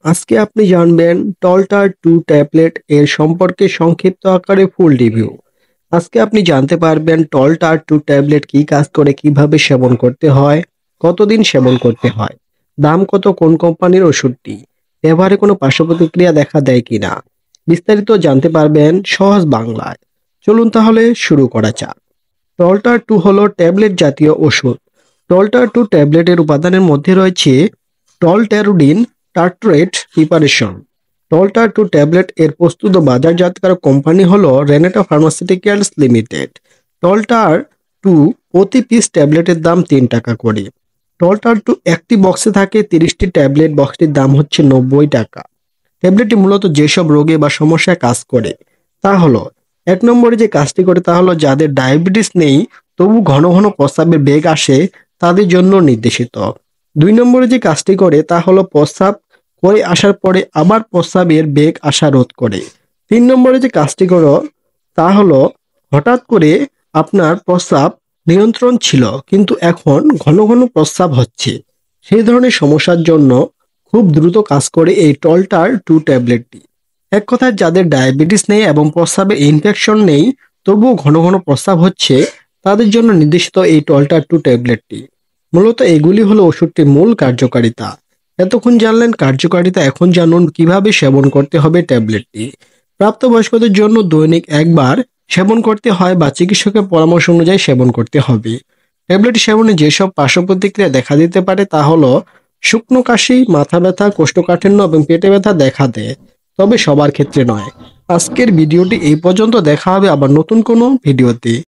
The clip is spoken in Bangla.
আজকে আপনি জানবেন টলটার 2 ট্যাবলেট এর সম্পর্কে সংক্ষিপ্ত আকারে ফুল রিভিউ। আজকে আপনি জানতে পারবেন টলটার 2 ট্যাবলেট কি কাজ করে, কিভাবে সেবন করতে হয়, কতদিন সেবন করতে হয়, দাম কত, কোন কোম্পানির ওষুধটি, ব্যবহারে কোনো পার্শ্ব প্রতিক্রিয়া দেখা দেয় কিনা, বিস্তারিত জানতে পারবেন সহজ বাংলায়। চলুন তাহলে শুরু করা যাক। টলটার 2 হলো ট্যাবলেট জাতীয় ওষুধ। টলটার 2 ট্যাবলেটের উপাদানের মধ্যে রয়েছে টলটেরুডিন টার্ট্রেট প্রিপারেশন। টলটার 2 ট্যাবলেট এর প্রস্তুত ও বাজারজাতকারক কোম্পানি হলো রেনেটা ফার্মাসিউটিক্যালস লিমিটেড। টলটার 2 প্রতি পিস ট্যাবলেটের দাম 3 টাকা করে। টলটার 2 একটি বক্সে থাকে 30টি ট্যাবলেট, বক্সটির দাম হচ্ছে 90 টাকা। ট্যাবলেটটি মূলত যেসব রোগে বা সমস্যায় কাজ করে তা হলো, 1 নম্বরে যে কাজটি করে তা হলো যাদের ডায়াবেটিস নেই তবু ঘন ঘন প্রস্রাবের বেগ আসে তাদের জন্য নির্দেশিত। 2 নম্বরে যে কাজটি করে তা হলো প্রস্রাব করে আসার পরে আবার প্রস্রাবের বেগ আসা রোধ করে। 3 নম্বরে যে কাজটি করো তা হলো হঠাৎ করে আপনার প্রস্রাব নিয়ন্ত্রণ ছিল কিন্তু এখন ঘন ঘন প্রস্রাব হচ্ছে, সেই ধরনের সমস্যার জন্য খুব দ্রুত কাজ করে এই টলটার 2 ট্যাবলেটটি। এক কথায় যাদের ডায়াবেটিস নেই এবং প্রস্রাবে ইনফেকশন নেই তবুও ঘন ঘন প্রস্রাব হচ্ছে তাদের জন্য নির্দেশিত এই টলটার 2 ট্যাবলেটটি। মূলত এগুলি হলো ওষুধটির মূল কার্যকারিতা। এতক্ষণ জানলেন কার্যকারিতা, এখন জানুন কিভাবে সেবন করতে হবে ট্যাবলেটটি। প্রাপ্তবয়স্কদের জন্য দৈনিক একবার সেবন করতে হয় বা চিকিৎসকের পরামর্শ অনুযায়ী সেবন করতে হবে। ট্যাবলেট সেবনে যেসব পার্শ্ব প্রতিক্রিয়া দেখা দিতে পারে তা হলো শুকনো কাশি, মাথা ব্যথা, কোষ্ঠকাঠিন্য এবং পেটে ব্যথা দেখা দেয়, তবে সবার ক্ষেত্রে নয়। আজকের ভিডিওটি এই পর্যন্ত, দেখা হবে আবার নতুন কোনো ভিডিওতে।